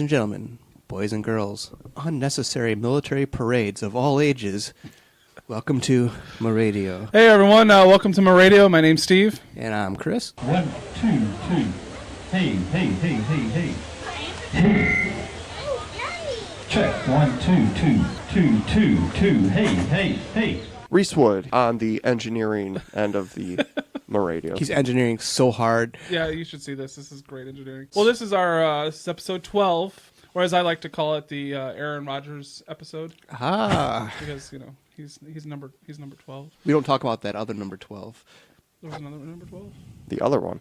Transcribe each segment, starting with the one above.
and gentlemen, boys and girls, unnecessary military parades of all ages, welcome to Muh Radio. Hey everyone, welcome to Muh Radio. My name's Steve. And I'm Chris. 1, 2, 2. Hey, hey, hey, hey, hey. Check. 1, 2, 2, 2, 2, 2. Hey, hey, hey. Reese Wood on the engineering end of the Muh Radio. He's engineering so hard. Yeah, you should see this. This is great engineering. Well, this is our this is episode 12, or as I like to call it, the Aaron Rodgers episode. Ah. Because, you know, he's number 12. We don't talk about that other number 12. There was another number 12? The other one.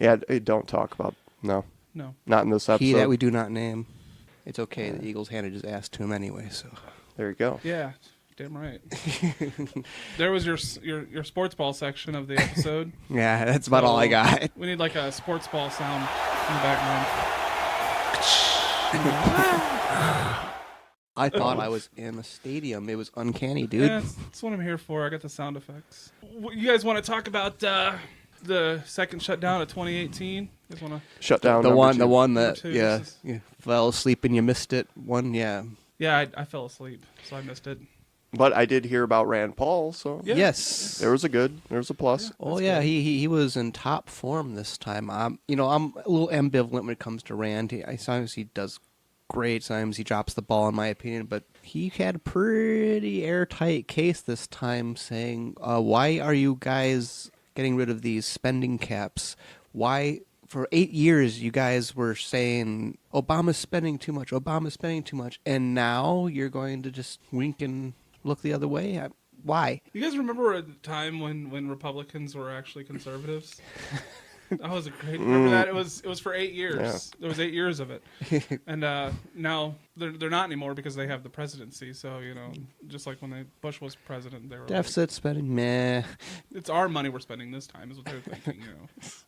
Yeah, don't talk about. No. Not in this episode. He that we do not name. It's okay. The Eagles handed his ass to him anyway, so. There you go. Yeah. Damn right. There was your sports ball section of the episode. Yeah, that's about all I got. We need like a sports ball sound in the background. I thought I was in a stadium. It was uncanny, dude. Yeah, that's what I'm here for. I got the sound effects. You guys want to talk about the second shutdown of 2018? You guys want to shut down the one that you fell asleep and you missed it. One, yeah. Yeah, I fell asleep, so I missed it. But I did hear about Rand Paul, so yeah. Yes, there was a plus. Yeah, oh yeah, he was in top form this time. I'm a little ambivalent when it comes to Rand. Sometimes he does great, sometimes he drops the ball, in my opinion. But he had a pretty airtight case this time, saying, "Why are you guys getting rid of these spending caps? Why?" For 8 years, you guys were saying, Obama's spending too much, and now you're going to just wink and look the other way? Why? You guys remember a time when Republicans were actually conservatives? That was a great. Remember that? It was for 8 years. Yeah. There was 8 years of it, and now they're not anymore because they have the presidency. So just like when Bush was president, they were Deficit spending, meh. It's our money we're spending this time, is what they're thinking.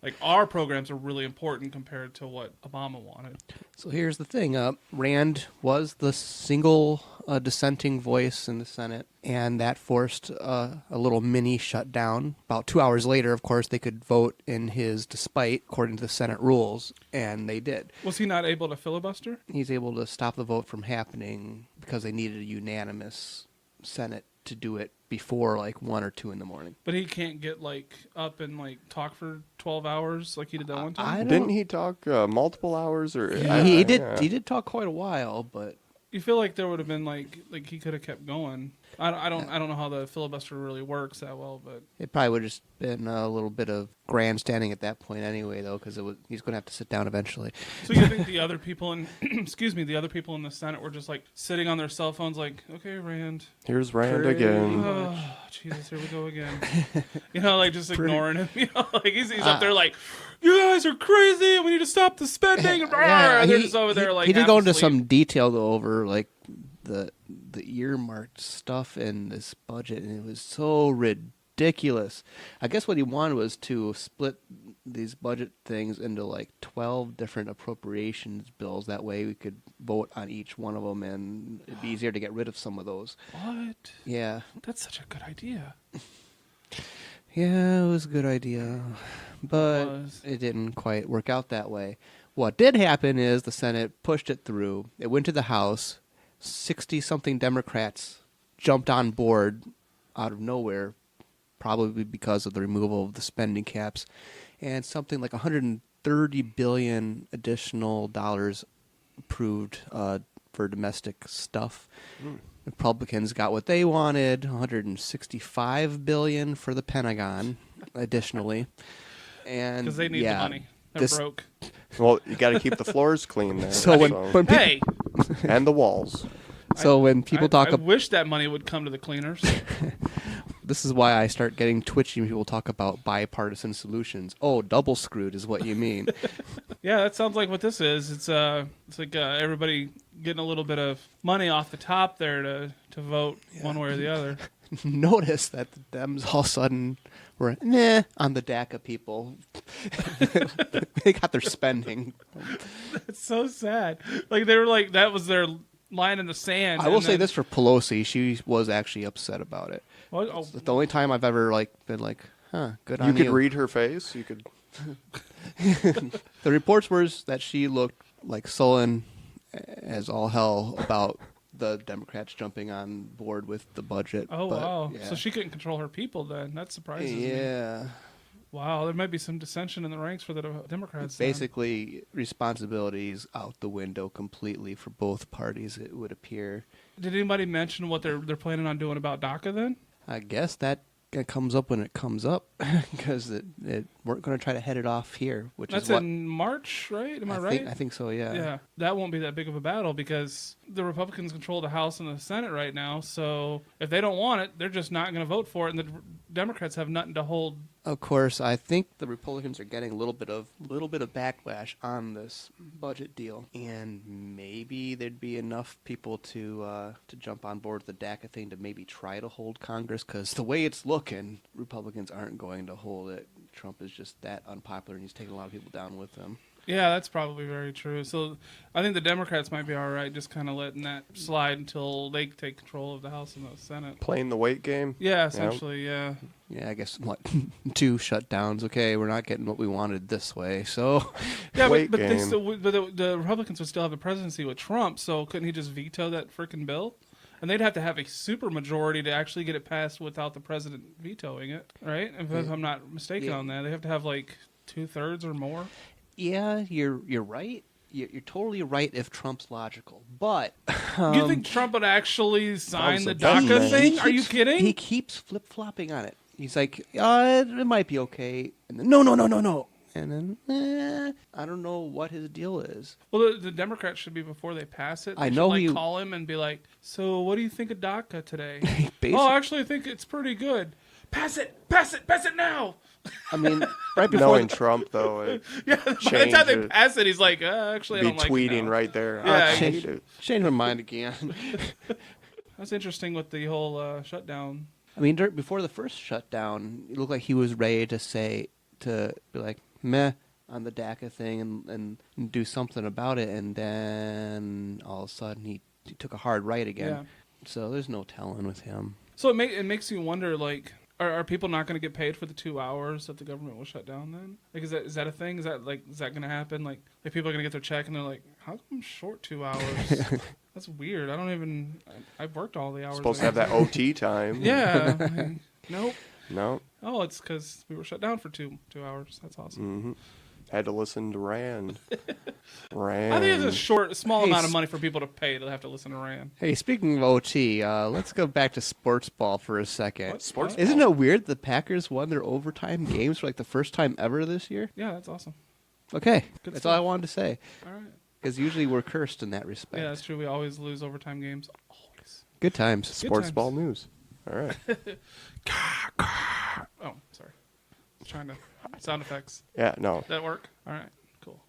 Like our programs are really important compared to what Obama wanted. So here's the thing: Rand was the single dissenting voice in the Senate, and that forced a little mini shutdown. About 2 hours later, of course, they could vote in his despite, according to the Senate rules, and they did. Was he not able to filibuster? He's able to stop the vote from happening because they needed a unanimous Senate to do it before 1 or 2 in the morning. But he can't get up and talk for 12 hours like he did that one time? Didn't he talk multiple hours? Or He did talk quite a while, but you feel like there would have been like he could have kept going. I don't know how the filibuster really works that well, but it probably would have just been a little bit of grandstanding at that point anyway, though, because he's going to have to sit down eventually. So you think the other people in the other people in the Senate were just sitting on their cell phones okay, Rand. Here's Rand again. Oh, Jesus, here we go again. Just ignoring him. He's up there you guys are crazy. We need to stop the spending. And they're just over there he did go into some detail though over the earmarked stuff in this budget, and it was so ridiculous. I guess what he wanted was to split these budget things into 12 different appropriations bills. That way we could vote on each one of them, and it'd be easier to get rid of some of those. What? Yeah. That's such a good idea. Yeah, it was a good idea, but it didn't quite work out that way. What did happen is the Senate pushed it through. It went to the House. 60-something Democrats jumped on board out of nowhere, probably because of the removal of the spending caps, and something like $130 billion additional dollars approved for domestic stuff. Republicans got what they wanted, $165 billion for the Pentagon, additionally, and because they need the money. They're broke. Well, you got to keep the floors clean there. When people, and the walls. So when people talk I wish that money would come to the cleaners. This is why I start getting twitchy when people talk about bipartisan solutions. Oh, double screwed is what you mean. Yeah, that sounds like what this is. It's like everybody getting a little bit of money off the top there to vote one way or the other. Notice that the Dems all of a sudden were on the DACA people. They got their spending. It's so sad. They were that was their line in the sand. I will say this for Pelosi. She was actually upset about it. Well, It's the only time I've ever been good on you. You could read her face. You could. The reports were that she looked like sullen as all hell about the Democrats jumping on board with the budget. Oh, wow. Yeah. So she couldn't control her people then. That surprises me. Yeah. Wow, there might be some dissension in the ranks for the Democrats. Basically, responsibilities out the window completely for both parties, it would appear. Did anybody mention what they're planning on doing about DACA then? I guess that comes up when it comes up, because we're going to try to head it off here, which That's is what, in March, right? Am I right? I think so, yeah. Yeah, that won't be that big of a battle because the Republicans control the House and the Senate right now. So if they don't want it, they're just not going to vote for it, and the Democrats have nothing to hold. Of course, I think the Republicans are getting a little bit of backlash on this budget deal, and maybe there'd be enough people to jump on board with the DACA thing to maybe try to hold Congress, because the way it's looking, Republicans aren't going to hold it. Trump is just that unpopular, and he's taking a lot of people down with him. Yeah, that's probably very true. So I think the Democrats might be all right just kind of letting that slide until they take control of the House and the Senate. Playing the wait game? Yeah, essentially, yeah. Yeah, I guess, 2 shutdowns. Okay, we're not getting what we wanted this way, so... Yeah, Wait but game. the Republicans would still have the presidency with Trump, so couldn't he just veto that freaking bill? And they'd have to have a super majority to actually get it passed without the president vetoing it, right? If I'm not mistaken on that. They have to have like 2/3 or more. Yeah, you're right. You're totally right if Trump's logical. But you think Trump would actually sign the That was DACA a thing? Are you kidding? He keeps flip-flopping on it. He's like, it might be okay. And then, no. And then, I don't know what his deal is. Well, the Democrats should be, before they pass it, they I know should call him and be like, so what do you think of DACA today? Basically, Oh, actually, I think it's pretty good. Pass it now. I mean, right before Knowing Trump, though, Yeah, by the time they pass it, he's like, actually, I be don't like it tweeting now. right there. Yeah, I hate it. change my mind again. That's interesting with the whole shutdown. I mean, before the first shutdown, it looked like he was ready to be like, meh, on the DACA thing and do something about it, and then all of a sudden he took a hard right again. Yeah. So there's no telling with him. So it makes you wonder, like, are people not going to get paid for the 2 hours that the government will shut down then? Like, is that a thing? Is that going to happen? Like people are going to get their check and they're like, how come I'm short 2 hours? That's weird. I've worked all the hours. Supposed to have that OT time. Yeah. Like, nope. No. Oh, it's because we were shut down for two hours. That's awesome. Mm-hmm. Had to listen to Rand. Rand. I think it's a small amount of money for people to pay to have to listen to Rand. Hey, speaking of OT, let's go back to sports ball for a second. What? Sports Isn't it weird the Packers won their overtime games for like the first time ever this year? Yeah, that's awesome. Okay, Good that's stuff. all I wanted to say. All right. Because usually we're cursed in that respect. Yeah, that's true. We always lose overtime games. Always. Good times. Sports times. ball news. All right. Oh, sorry. Trying to sound effects. Yeah, no. That work? All right, cool.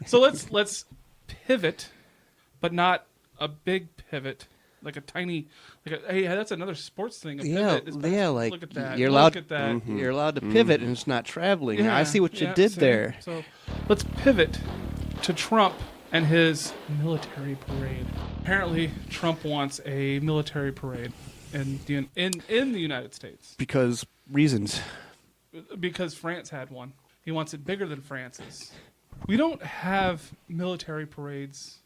So let's pivot, but not a big pivot, like a tiny, hey, that's another sports thing. A pivot is like look at that. you're allowed. Look at that. Mm-hmm. You're allowed to pivot, and it's not traveling. Yeah, I see what you did see? there. So let's pivot to Trump and his military parade. Apparently, Trump wants a military parade in the United States Because reasons. because France had one. He wants it bigger than France's. We don't have military parades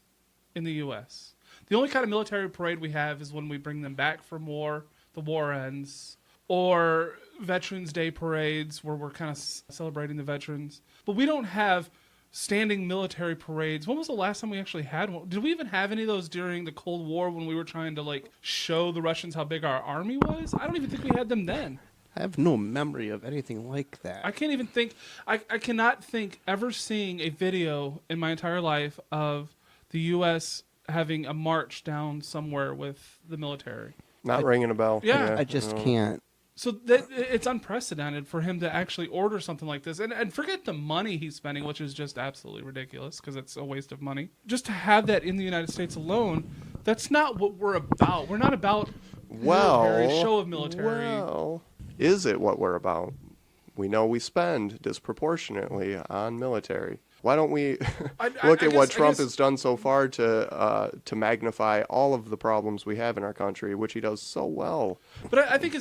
in the U.S. The only kind of military parade we have is when we bring them back from war, the war ends, or Veterans Day parades where we're kind of celebrating the veterans. But we don't have standing military parades. When was the last time we actually had one? Did we even have any of those during the Cold War when we were trying to show the Russians how big our army was? I don't even think we had them then. I have no memory of anything like that. I can't even think. I cannot think ever seeing a video in my entire life of the U.S. having a march down somewhere with the military. Not ringing a bell. Yeah. I just can't. So it's unprecedented for him to actually order something like this. And forget the money he's spending, which is just absolutely ridiculous because it's a waste of money. Just to have that in the United States alone, that's not what we're about. We're not about military, show of military. Well, is it what we're about? We know we spend disproportionately on military. Why don't we look at what Trump has done so far to magnify all of the problems we have in our country, which he does so well. But I think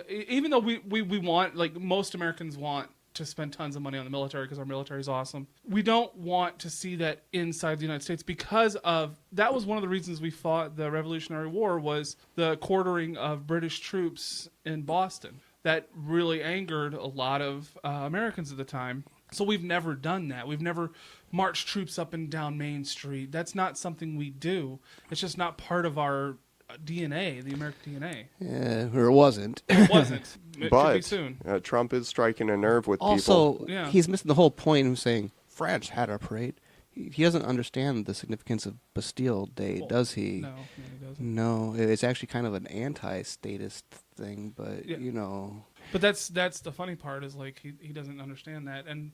even though we want, like most Americans want to spend tons of money on the military because our military is awesome. We don't want to see that inside the United States because of that was one of the reasons we fought the Revolutionary War was the quartering of British troops in Boston. That really angered a lot of Americans at the time. So we've never done that. We've never marched troops up and down Main Street. That's not something we do. It's just not part of our DNA, the American DNA. Yeah, or it wasn't. It wasn't. It could be soon. Trump is striking a nerve with also, people. Yeah. He's missing the whole point of saying France had a parade. He doesn't understand the significance of Bastille Day, does he? No, he doesn't. No, it's actually kind of an anti-statist thing, but Yeah. you know. But that's the funny part is like he doesn't understand that, and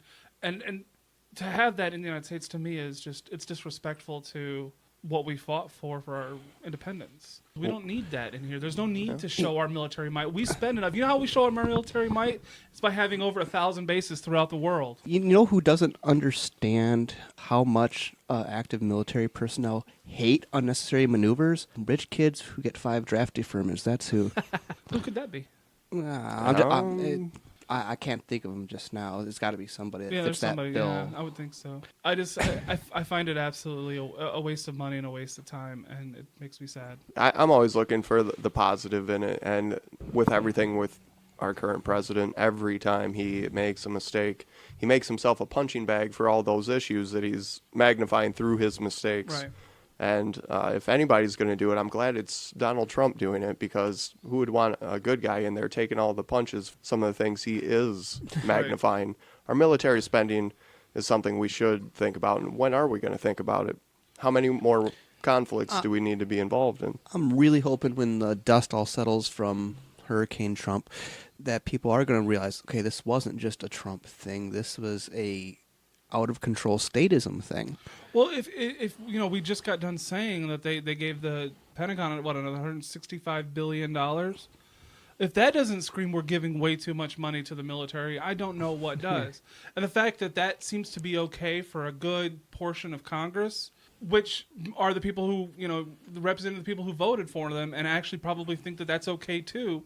to have that in the United States to me is just it's disrespectful to what we fought for our independence. We don't need that in here. There's no need to show our military might. We spend enough. You know how we show our military might? It's by having over 1,000 bases throughout the world. You know who doesn't understand how much active military personnel hate unnecessary maneuvers? Rich kids who get 5 draft deferments. That's who. Who could that be? I can't think of them just now. There's got to be somebody that Yeah, fits there's somebody. that bill. Yeah, I would think so. I find it absolutely a waste of money and a waste of time, and it makes me sad. I'm always looking for the positive in it, and with everything with our current president, every time he makes a mistake, he makes himself a punching bag for all those issues that he's magnifying through his mistakes. Right. And if anybody's going to do it, I'm glad it's Donald Trump doing it, because who would want a good guy in there taking all the punches, some of the things he is magnifying. Right. Our military spending is something we should think about, and when are we going to think about it? How many more conflicts do we need to be involved in? I'm really hoping when the dust all settles from Hurricane Trump that people are going to realize, okay, this wasn't just a Trump thing. This was a out-of-control statism thing. Well, if you know, we just got done saying that they gave the Pentagon another $165 billion. If that doesn't scream we're giving way too much money to the military, I don't know what does. And the fact that seems to be okay for a good portion of Congress, which are the people who, you know, represent the people who voted for them and actually probably think that that's okay too.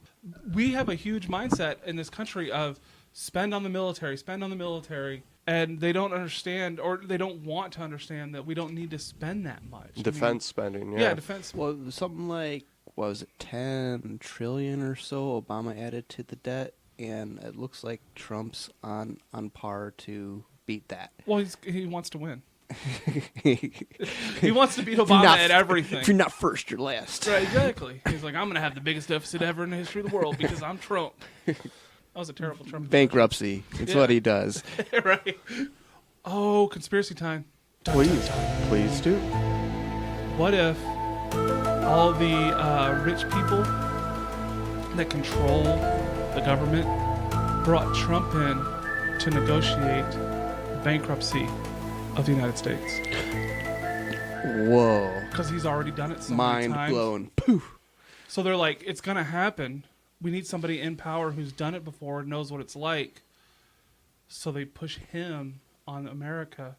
We have a huge mindset in this country of spend on the military. And they don't understand, or they don't want to understand, that we don't need to spend that much. Defense spending, yeah. Yeah, defense. Well, something like, what was it, 10 trillion or so Obama added to the debt, and it looks like Trump's on par to beat that. Well, he wants to win. He wants to beat Obama at everything. If you're not first, you're last. Right, exactly. He's like, I'm going to have the biggest deficit ever in the history of the world because I'm Trump. That was a terrible Trump. Bankruptcy. It's what he does. Right. Oh, conspiracy time. Please do. What if all the rich people that control the government brought Trump in to negotiate the bankruptcy of the United States? Whoa. Because he's already done it so many times. Mind blown. Poof. So they're like, it's going to happen. We need somebody in power who's done it before and knows what it's like. So they push him on America,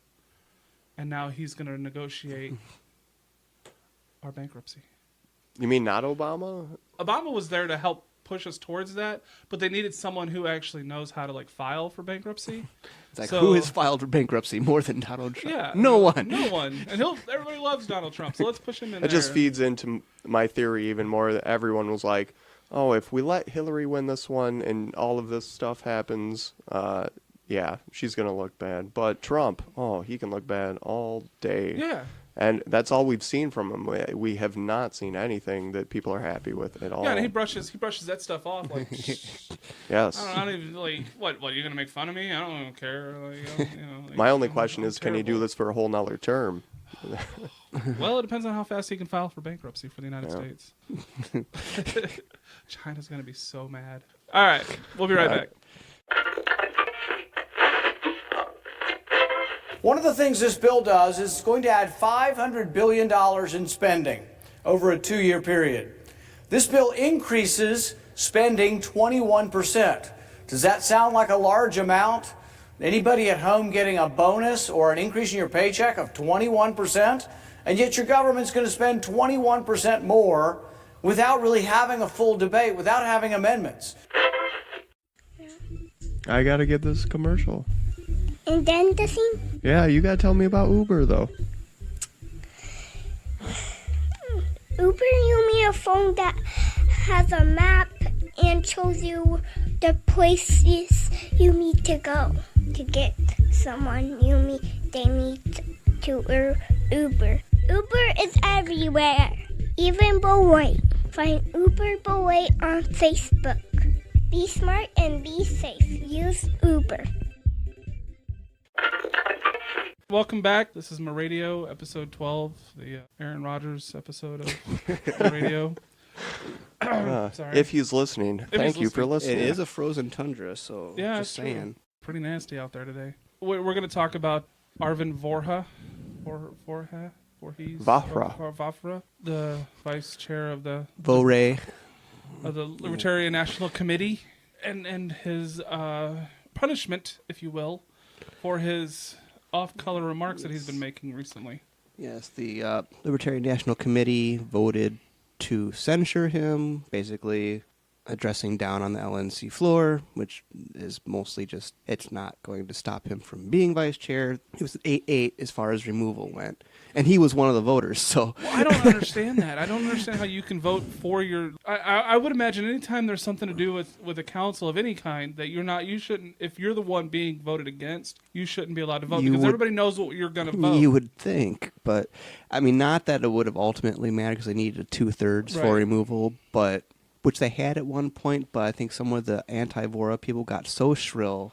and now he's going to negotiate our bankruptcy. You mean not Obama? Obama was there to help push us towards that, but they needed someone who actually knows how to like file for bankruptcy. It's like, who has filed for bankruptcy more than Donald Trump? Yeah, no one. No one. And everybody loves Donald Trump, so let's push him in. It just feeds into my theory even more that everyone was like, oh, if we let Hillary win this one and all of this stuff happens, yeah, she's going to look bad. But Trump, oh, he can look bad all day. Yeah. And that's all we've seen from him. We have not seen anything that people are happy with at all. Yeah, and he brushes that stuff off like. Yes. I don't even like what you're gonna make fun of me? I don't care. Like, like, my only question is, can he do this for a whole nother term? Well, it depends on how fast he can file for bankruptcy for the United States. China's gonna be so mad. All right, we'll be right back. One of the things this bill does is it's going to add $500 billion in spending over a 2-year period. This bill increases spending 21%. Does that sound like a large amount? Anybody at home getting a bonus or an increase in your paycheck of 21%? And yet your government's going to spend 21% more without really having a full debate, without having amendments. I gotta get this commercial. And then the thing? Yeah, you gotta tell me about Uber, though. Uber, you mean a phone that has a map and shows you the places you need to go to get someone they need to Uber. Uber is everywhere, even Beloit. Find Uber Beloit on Facebook. Be smart and be safe. Use Uber. Welcome back. This is Muh Radio, episode 12, the Aaron Rodgers episode of Muh Radio. Sorry. If he's listening, thank you for listening. It is a frozen tundra, so Yeah, just it's saying. true. Pretty nasty out there today. We're going to talk about Arvind Vahra, Vahra, the vice chair of the Libertarian National Committee, and his punishment, if you will, for his off-color remarks that he's been making recently. Yes, the Libertarian National Committee voted to censure him, basically addressing down on the LNC floor, which is mostly just, it's not going to stop him from being vice chair. It was 8-8 as far as removal went. And he was one of the voters, so... Well, I don't understand that. I don't understand how you can vote for your... I would imagine anytime there's something to do with a council of any kind, that you shouldn't, if you're the one being voted against, you shouldn't be allowed to vote, because everybody knows what you're going to vote. You would think, but, I mean, not that it would have ultimately mattered, because they needed a 2/3 for removal, but... Which they had at one point, but I think some of the anti-Vora people got so shrill,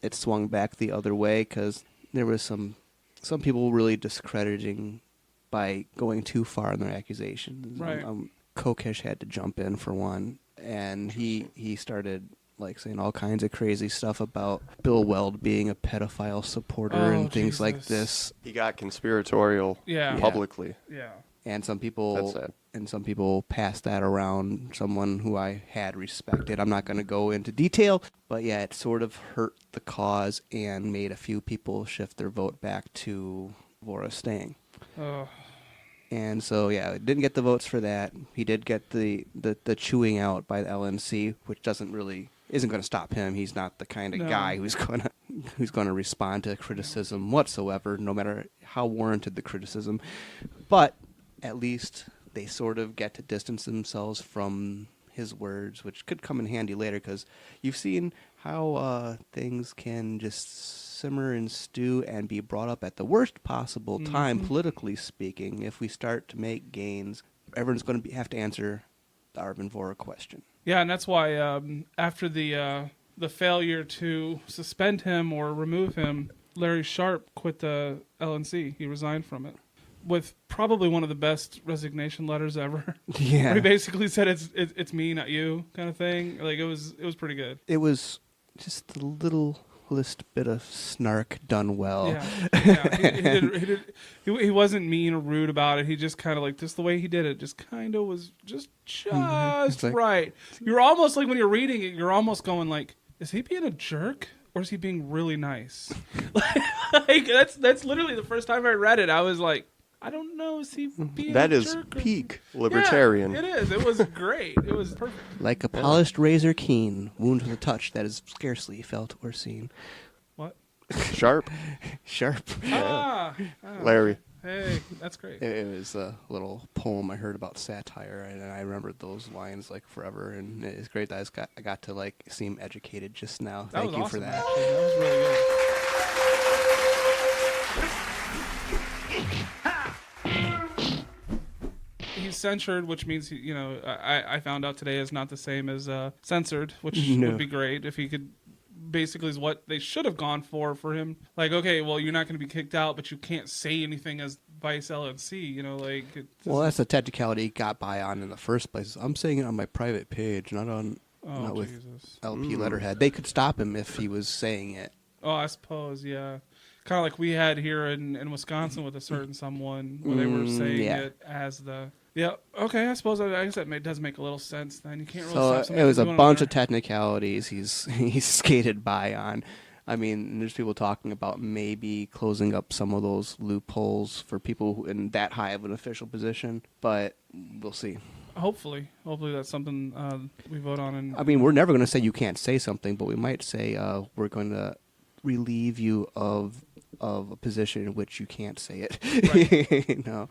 it swung back the other way, because there was some people really discrediting by going too far in their accusations. Right. Kokesh had to jump in for one, and he started like saying all kinds of crazy stuff about Bill Weld being a pedophile supporter and things like this. He got conspiratorial publicly. Yeah. And some people passed that around. Someone who I had respected. I'm not going to go into detail, but yeah, it sort of hurt the cause and made a few people shift their vote back to Vora staying. And so yeah, didn't get the votes for that. He did get the chewing out by the LNC, which isn't going to stop him. He's not the kind of guy who's going to respond to criticism whatsoever, no matter how warranted the criticism. But at least they sort of get to distance themselves from his words, which could come in handy later, because you've seen how things can just simmer and stew and be brought up at the worst possible time, politically speaking. If we start to make gains, everyone's going to have to answer the Arvind Vora question. Yeah, and that's why after the failure to suspend him or remove him, Larry Sharp quit the LNC. He resigned from it, with probably one of the best resignation letters ever. Yeah. Where he basically said it's me, not you, kind of thing. Like it was pretty good. It was just a little bit of snark done well. Yeah. He wasn't mean or rude about it. He just kind of like, just the way he did it just kind of was just like, right. You're almost like, when you're reading it, you're almost going like, is he being a jerk? Or is he being really nice? Like that's literally the first time I read it. I was like, I don't know. Is he being that a is jerk peak libertarian. Yeah, it is. It was great. It was perfect. Like a polished razor keen, wound with a touch that is scarcely felt or seen. What? Sharp. Larry. Hey, that's great. It was a little poem I heard about satire, and I remembered those lines like forever, and it's great that I got to like seem educated just now. Thank you for that. Actually. That was really good. He's censured, which means I found out today is not the same as censored, which would be great if he could. Basically, is what they should have gone for him. Like, okay, well, you're not going to be kicked out, but you can't say anything as vice LNC. Well, that's the technicality he got by on in the first place. I'm saying it on my private page, not with LP letterhead. They could stop him if he was saying it. Oh, I suppose, yeah. Kind of like we had here in Wisconsin with a certain someone where they were saying it as the... Yeah, okay, I suppose I guess that does make a little sense then. You can't really stop somebody. It was a bunch of technicalities he's skated by on. I mean, there's people talking about maybe closing up some of those loopholes for people in that high of an official position, but we'll see. Hopefully that's something we vote on. And I mean, we're never going to say you can't say something, but we might say we're going to relieve you of a position in which you can't say it. Right. No.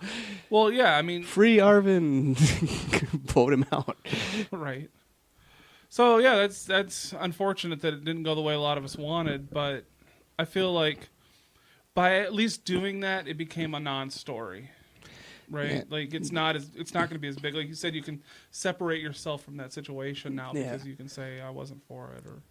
Well, yeah, I mean, free Arvin, vote him out. Right. So yeah, that's unfortunate that it didn't go the way a lot of us wanted, but I feel like by at least doing that, it became a non-story. Right, Yeah. like it's not going to be as big. Like you said, you can separate yourself from that situation now because you can say I wasn't for it, or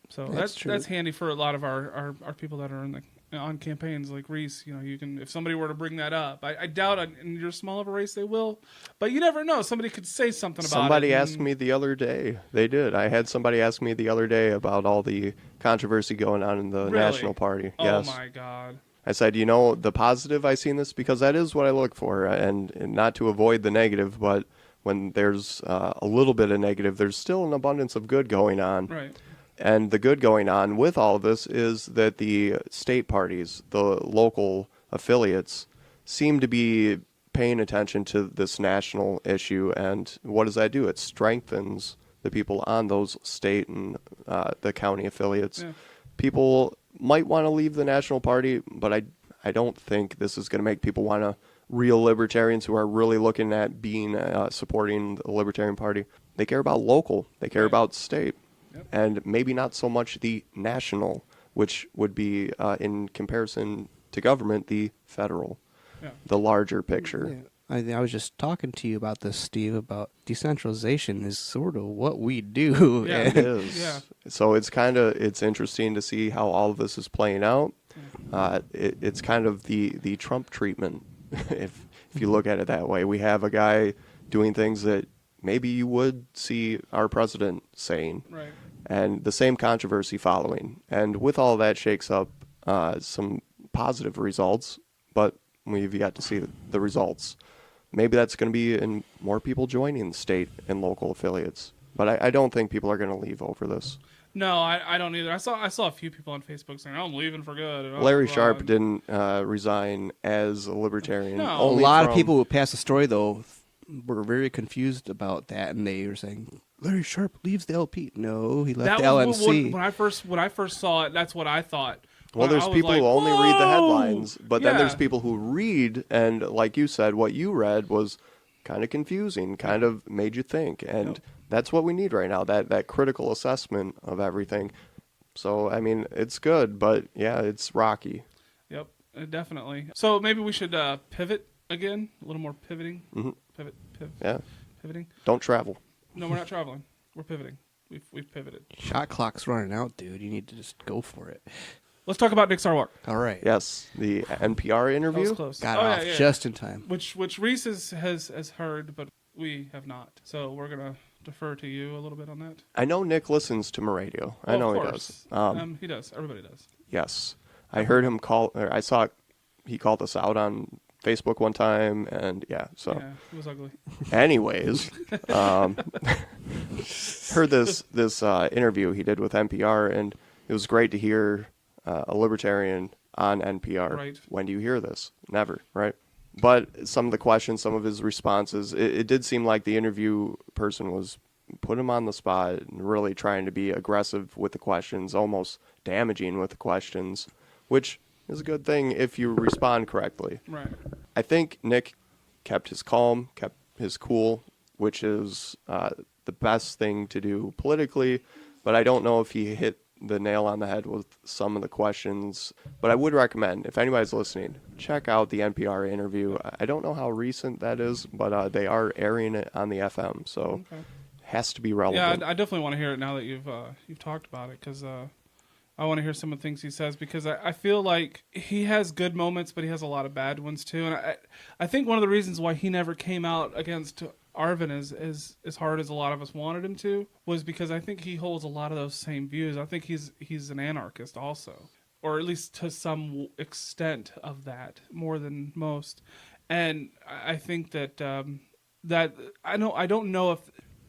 so that's handy for a lot of our people that are on campaigns like Reese. You know, you can, if somebody were to bring that up, I doubt in your small of a race they will, but you never know. Somebody could say something about it. Somebody asked me the other day. They did. I had somebody ask me the other day about all the controversy going on in the National Party. Oh yes. my God. I said, you know, the positive I see in this, because that is what I look for, and not to avoid the negative, but when there's a little bit of negative, there's still an abundance of good going on. Right. And the good going on with all of this is that the state parties, the local affiliates, seem to be paying attention to this national issue. And what does that do? It strengthens the people on those state and the county affiliates. Yeah. People might want to leave the National Party, but I don't think this is going to make people want to, real libertarians who are really looking at being supporting the Libertarian Party. They care about local. They care about state. Yep. And maybe not so much the national, which would be, in comparison to government, the federal, the larger picture. Yeah. I was just talking to you about this, Steve, about decentralization is sort of what we do. Yeah, It is. Yeah. So it's interesting to see how all of this is playing out. It's kind of the Trump treatment, if you look at it that way. We have a guy doing things that maybe you would see our president saying. Right. And the same controversy following. And with all that shakes up some positive results, but we've yet to see the results. Maybe that's going to be in more people joining state and local affiliates. But I don't think people are going to leave over this. No, I don't either. I saw a few people on Facebook saying, I'm leaving for good. And Larry Sharp didn't resign as a libertarian. No. A lot of people who passed the story, though, were very confused about that, and they were saying, Larry Sharp leaves the LP. No, he left the LNC. When I first saw it, that's what I thought. Well, there's people who only read the headlines, but then there's people who read, and like you said, what you read was kind of confusing, kind of made you think, and that's what we need right now, that critical assessment of everything. So, I mean, it's good, but yeah, it's rocky. Yep, definitely. So maybe we should pivot again, a little more pivoting. Mm-hmm. Pivot. Yeah. Pivoting. Don't travel. No, we're not traveling. We're pivoting. We've pivoted. Shot clock's running out, dude. You need to just go for it. Let's talk about Nick Sarwark. All right. Yes, the NPR interview. That was close. Got off just in time. Which Reese has heard, but we have not. So we're gonna defer to you a little bit on that. I know Nick listens to Muh Radio. I know he does. He does. Everybody does. Yes, I heard him call. Or I saw he called us out on Facebook one time, and so it was ugly. Anyways, heard this interview he did with NPR, and it was great to hear a libertarian on NPR. Right. When do you hear this? Never, right? But some of the questions, some of his responses, it did seem like the interview person was put him on the spot and really trying to be aggressive with the questions, almost damaging with the questions, which is a good thing if you respond correctly. Right. I think Nick kept his calm, kept his cool, which is the best thing to do politically, but I don't know if he hit the nail on the head with some of the questions. But I would recommend, if anybody's listening, check out the NPR interview. I don't know how recent that is, but they are airing it on the FM, so it has to be relevant. Yeah, I definitely want to hear it now that you've talked about it, because I want to hear some of the things he says, because I feel like he has good moments, but he has a lot of bad ones too. And I think one of the reasons why he never came out against Arvin as hard as a lot of us wanted him to was because I think he holds a lot of those same views. I think he's an anarchist also, or at least to some extent of that, more than most. And I think that that I don't know if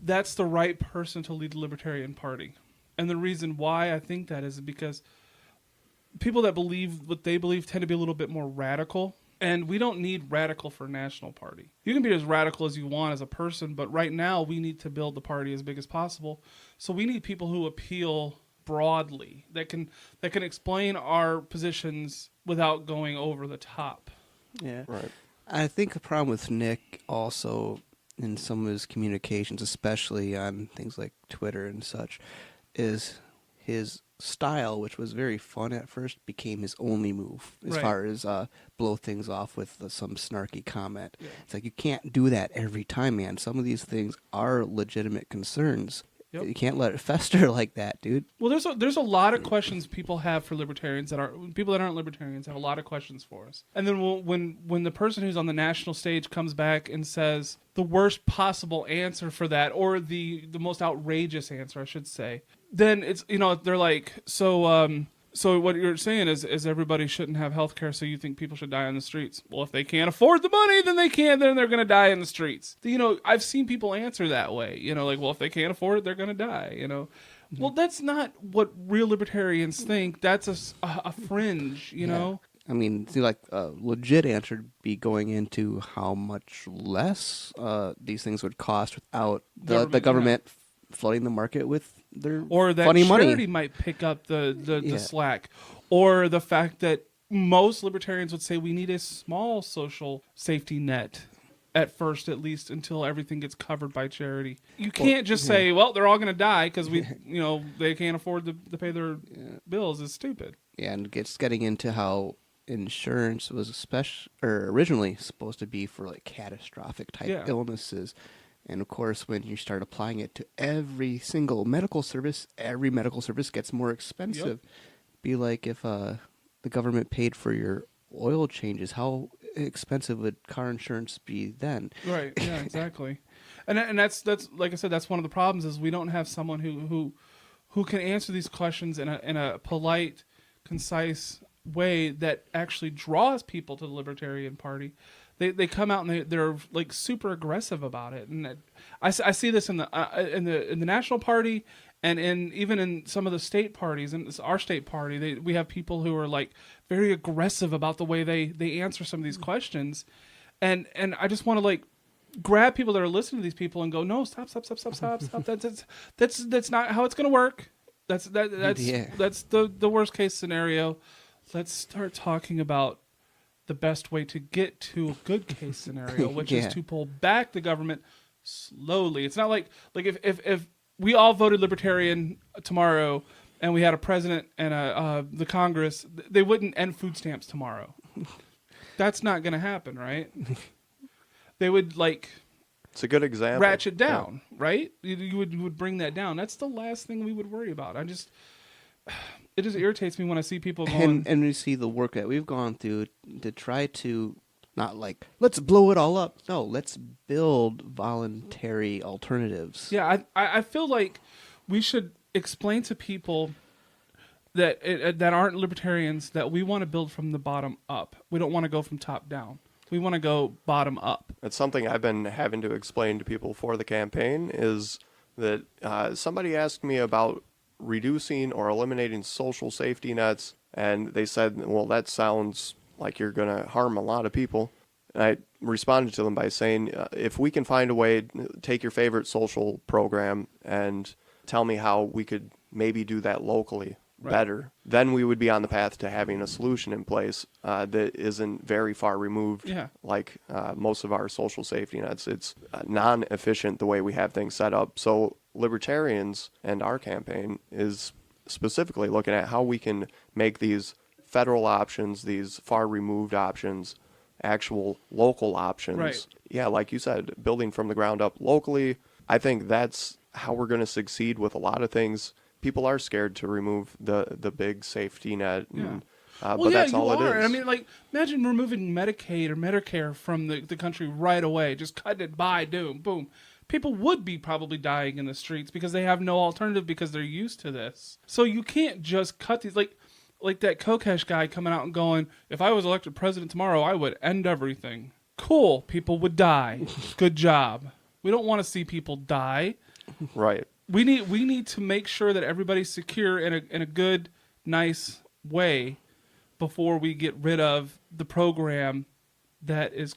that's the right person to lead the Libertarian Party. And the reason why I think that is because people that believe what they believe tend to be a little bit more radical. And we don't need radical for a national party. You can be as radical as you want as a person, but right now we need to build the party as big as possible. So we need people who appeal broadly, that can explain our positions without going over the top. Yeah. Right. I think the problem with Nick also in some of his communications, especially on things like Twitter and such, is his style, which was very fun at first, became his only move as far as blow things off with some snarky comment. Yeah. It's like, you can't do that every time, man. Some of these things are legitimate concerns. Yep. You can't let it fester like that, dude. Well, there's a lot of questions people have for libertarians people that aren't libertarians have a lot of questions for us. And then when the person who's on the national stage comes back and says the worst possible answer for that, or the most outrageous answer, I should say, then it's, they're like, so what you're saying is everybody shouldn't have health care, so you think people should die on the streets. Well, if they can't afford the money, then then they're going to die in the streets. I've seen people answer that way. Well, if they can't afford it, they're going to die, Mm-hmm. Well, that's not what real libertarians think. That's a fringe, know? I mean, a legit answer would be going into how much less these things would cost without the government flooding the market with their or that funny charity money. Might pick up the slack, or the fact that most libertarians would say we need a small social safety net at first, at least, until everything gets covered by charity. You can't just say, well, they're all going to die because they can't afford to pay their bills. It's stupid. Yeah, and it's getting into how insurance was originally supposed to be for like catastrophic type illnesses. And of course, when you start applying it to every single medical service gets more expensive. Yep. Be like if the government paid for your oil changes, how expensive would car insurance be then? Right. Yeah. Exactly. and that's like I said, that's one of the problems is we don't have someone who can answer these questions in a polite, concise way that actually draws people to the Libertarian Party. They come out and they're like super aggressive about it, and I see this in the National Party, and even in some of the state parties. And our state party, we have people who are like very aggressive about the way they answer some of these questions, and I just want to like grab people that are listening to these people and go, no, stop. That's not how it's going to work. That's the worst case scenario. Let's start talking about the best way to get to a good case scenario, which is to pull back the government slowly. It's not like if we all voted Libertarian tomorrow and we had a president and the Congress, they wouldn't end food stamps tomorrow. That's not going to happen, right? They would it's a good example. Ratchet down, right? You would bring that down. That's the last thing we would worry about. It just irritates me when I see people going... And we see the work that we've gone through to try to not let's blow it all up. No, let's build voluntary alternatives. Yeah, I feel like we should explain to people that aren't libertarians that we want to build from the bottom up. We don't want to go from top down. We want to go bottom up. That's something I've been having to explain to people for the campaign is that somebody asked me about reducing or eliminating social safety nets, and they said, well, that sounds like you're going to harm a lot of people. And I responded to them by saying, if we can find a way, take your favorite social program and tell me how we could maybe do that locally better, then we would be on the path to having a solution in place that isn't very far removed, like most of our social safety nets. It's non-efficient the way we have things set up. So libertarians and our campaign is specifically looking at how we can make these federal options, these far removed options, actual local options. Right. Yeah, like you said, building from the ground up locally. I think that's how we're going to succeed with a lot of things. People are scared to remove the big safety net. And, but that's all it is. I mean, imagine removing Medicaid or Medicare from the country right away. Just cut it by, boom. People would be probably dying in the streets because they have no alternative because they're used to this. So you can't just cut these, like that Kokesh guy coming out and going, if I was elected president tomorrow, I would end everything. Cool. People would die. Good job. We don't want to see people die. Right. We need to make sure that everybody's secure in a good, nice way before we get rid of the program that is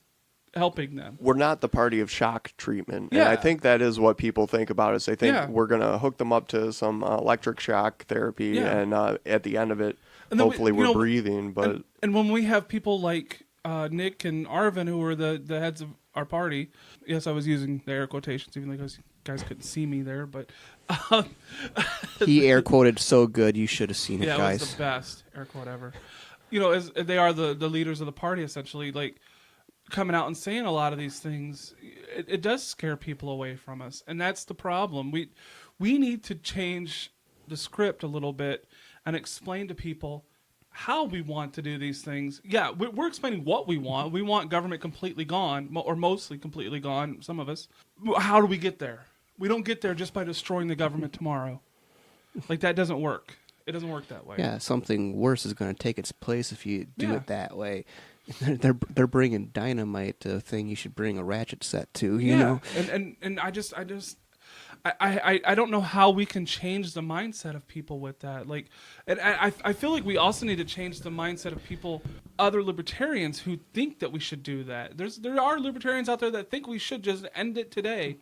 helping them. We're not the party of shock treatment. Yeah. And I think that is what people think about us. They think Yeah. we're going to hook them up to some electric shock therapy, Yeah. and at the end of it, And then hopefully we're breathing. But and when we have people like Nick and Arvin, who are the heads of our party, yes, I was using the air quotations, even though you guys couldn't see me there, but He air quoted so good, you should have seen it, yeah, guys. it was the best air quote ever. As they are the leaders of the party, essentially, like coming out and saying a lot of these things, it does scare people away from us, and that's the problem. We need to change the script a little bit and explain to people how we want to do these things. Yeah, we're explaining what we want. We want government completely gone, or mostly completely gone, some of us. How do we get there? We don't get there just by destroying the government tomorrow. Like, that doesn't work. It doesn't work that way. Yeah, something worse is going to take its place if you do it that way. They're bringing dynamite to a thing you should bring a ratchet set to, you know? And I don't know how we can change the mindset of people with that. Like, and I feel like we also need to change the mindset of people, other libertarians who think that we should do that. There are libertarians out there that think we should just end it today.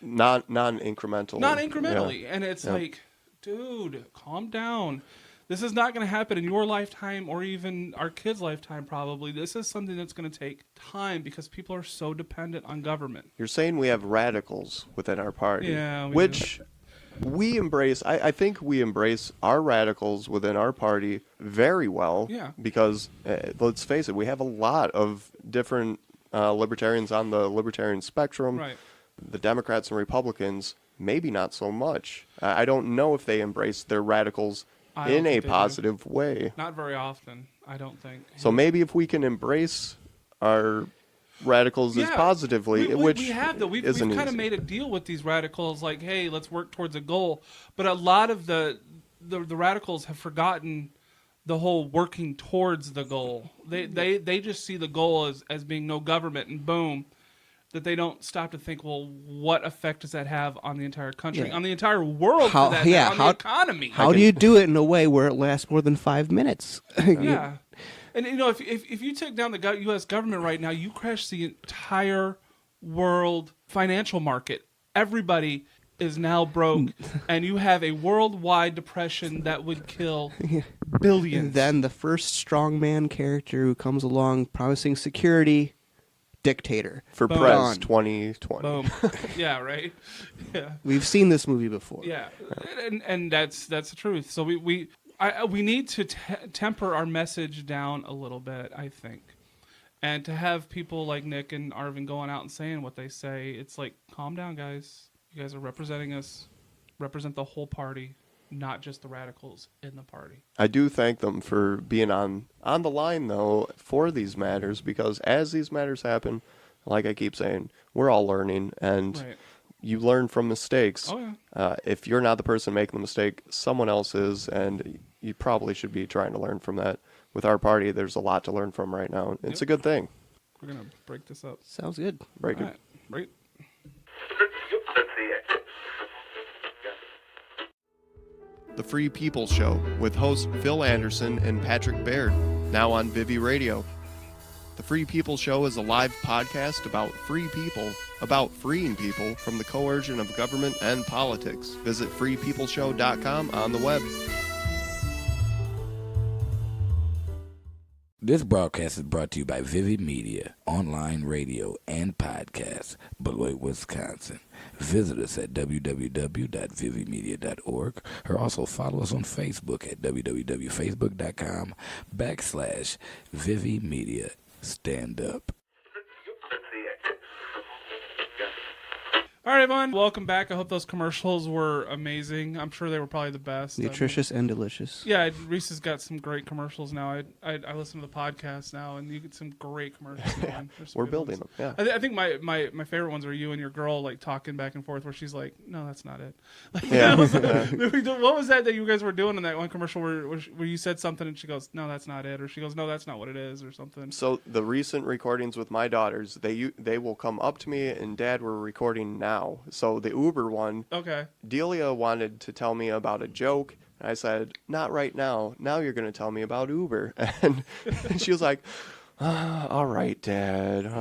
non-incremental. Non-incrementally. Yeah. And it's like, dude, calm down. This is not going to happen in your lifetime or even our kids' lifetime, probably. This is something that's going to take time because people are so dependent on government. You're saying we have radicals within our party, Yeah, which we embrace. I think we embrace our radicals within our party very well. Yeah. Because let's face it, we have a lot of different libertarians on the libertarian spectrum. Right. The Democrats and Republicans, maybe not so much. I don't know if they embrace their radicals in a positive way. Not very often, I don't think. So maybe if we can embrace our radicals as positively, which we have, though. We've isn't kind of easy. made a deal with these radicals, like, hey, let's work towards a goal. But a lot of the radicals have forgotten the whole working towards the goal. They just see the goal as being no government, and boom. That they don't stop to think, well, what effect does that have on the entire country, on the entire world, on the economy? How do you do it in a way where it lasts more than 5 minutes? Yeah. And, if you take down the U.S. government right now, you crash the entire world financial market. Everybody is now broke, and you have a worldwide depression that would kill billions. And then the first strongman character who comes along promising security... dictator for Boom. Prez 2020. Boom. Yeah, right. Yeah, we've seen this movie before. Yeah, and that's the truth. So we need to temper our message down a little bit, I think, and to have people like Nick and Arvin going out and saying what they say. It's like, calm down, guys. You guys are representing us. Represent the whole party, not just the radicals in the party. I do thank them for being on the line, though, for these matters, because as these matters happen, like I keep saying, we're all learning, and you learn from mistakes. Oh, yeah. If you're not the person making the mistake, someone else is, and you probably should be trying to learn from that. With our party, there's a lot to learn from right now. It's a good thing. We're going to break this up. Sounds good. Break it. Right. Right. The Free People Show with hosts Phil Anderson and Patrick Baird, now on Vivi Radio. The Free People Show is a live podcast about free people, about freeing people from the coercion of government and politics. Visit freepeopleshow.com on the web. This broadcast is brought to you by Vivi Media, online radio and podcast, Beloit, Wisconsin. Visit us at www.vivimedia.org or also follow us on Facebook at www.facebook.com/Vivi Media. Stand up. All right, everyone. Welcome back. I hope those commercials were amazing. I'm sure they were probably the best. Nutritious and delicious. Yeah, Reese has got some great commercials now. I listen to the podcast now, and you get some great commercials. Yeah, we're building them. Yeah, I think my favorite ones are you and your girl like talking back and forth, where she's like, "No, that's not it." Like, yeah. What was that you guys were doing in that one commercial where you said something and she goes, "No, that's not it," or she goes, "No, that's not what it is," or something. So the recent recordings with my daughters, they will come up to me and, "Dad, we're recording now." So the Uber one, okay. Delia wanted to tell me about a joke, and I said, "Not right now. Now you're going to tell me about Uber." And she was like, All right, Dad.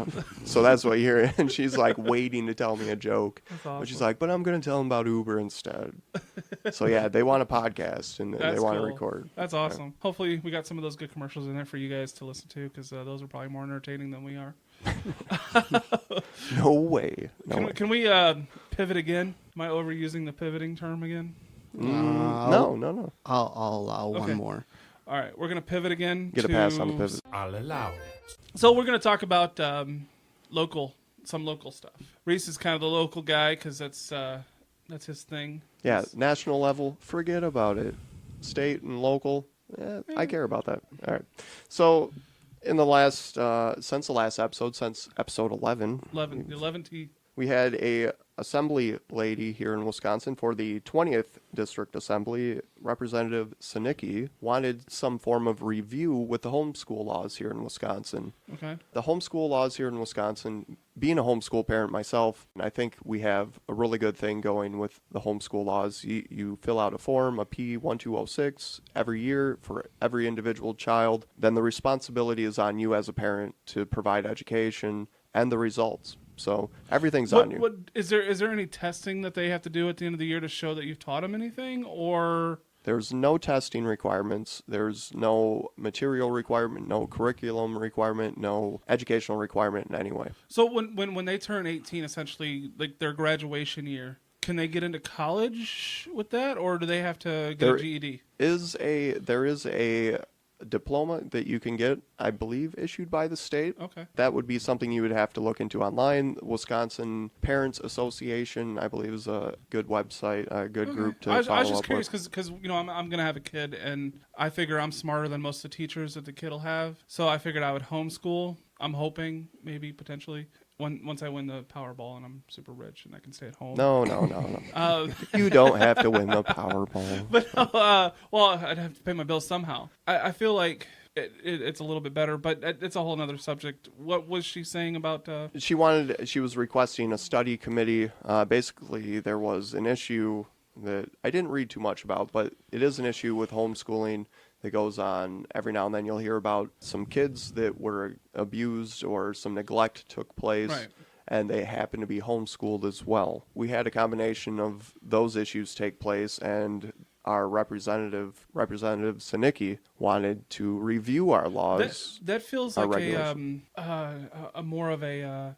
So that's what you're in. And she's like waiting to tell me a joke. That's awesome. But she's like, but I'm going to tell him about Uber instead. So yeah, they want a podcast and they want to record. That's awesome. Yeah. Hopefully we got some of those good commercials in there for you guys to listen to, because those are probably more entertaining than we are. No way. Can we pivot again? Am I overusing the pivoting term again? No. I'll allow one more. All right, we're going to pivot again. Get a pass on the pivot. I'll allow it. So we're going to talk about some local stuff. Reese is kind of the local guy because that's his thing. Yeah, national level, forget about it. State and local, I care about that. All right. So in the last, since the last episode, since episode 11. The 11th. We had a assembly lady here in Wisconsin for the 20th District Assembly. Representative Sinicki wanted some form of review with the homeschool laws here in Wisconsin. Okay. The homeschool laws here in Wisconsin, being a homeschool parent myself, I think we have a really good thing going with the homeschool laws. You fill out a form, a P1206, every year for every individual child. Then the responsibility is on you as a parent to provide education and the results. So everything's on you. Is there any testing that they have to do at the end of the year to show that you've taught them anything, or? There's no testing requirements. There's no material requirement, no curriculum requirement, no educational requirement in any way. So when they turn 18, essentially, like their graduation year, can they get into college with that, or do they have to get a GED? There is a diploma that you can get, I believe, issued by the state. Okay. That would be something you would have to look into online. Wisconsin Parents Association, I believe, is a good website, a good group to follow up with. I was just curious because I'm going to have a kid, and I figure I'm smarter than most of the teachers that the kid will have. So I figured I would homeschool. I'm hoping, maybe, potentially, once I win the Powerball and I'm super rich and I can stay at home. No. You don't have to win the Powerball. But well, I'd have to pay my bills somehow. I feel like it's a little bit better, but it's a whole other subject. What was she saying about? She was requesting a study committee. Basically, there was an issue that I didn't read too much about, but it is an issue with homeschooling that goes on every now and then. You'll hear about some kids that were abused or some neglect took place, right, and they happen to be homeschooled as well. We had a combination of those issues take place, and our representative Sinicki wanted to review our laws. That feels like a more of a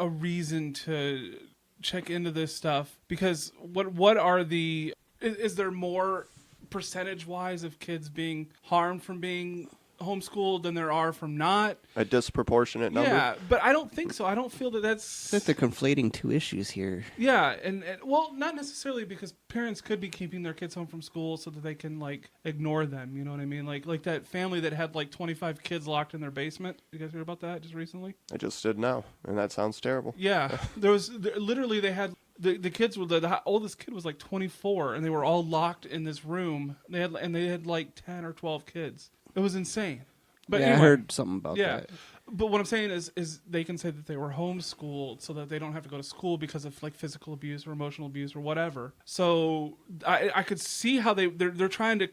reason to check into this stuff, because what are the is there more percentage-wise of kids being harmed from being homeschooled than there are from not? A disproportionate number? Yeah, but I don't think so. I don't feel that's... I think they're conflating two issues here. Yeah, and well, not necessarily, because parents could be keeping their kids home from school so that they can, ignore them, you know what I mean? Like that family that had, 25 kids locked in their basement. You guys hear about that just recently? I just did now, and that sounds terrible. Yeah, literally they had... The kids were the oldest kid was 24, and they were all locked in this room. They had 10 or 12 kids. It was insane. But yeah, anyway, I heard something about that. But what I'm saying is they can say that they were homeschooled so that they don't have to go to school because of physical abuse or emotional abuse or whatever. So I could see how they're trying to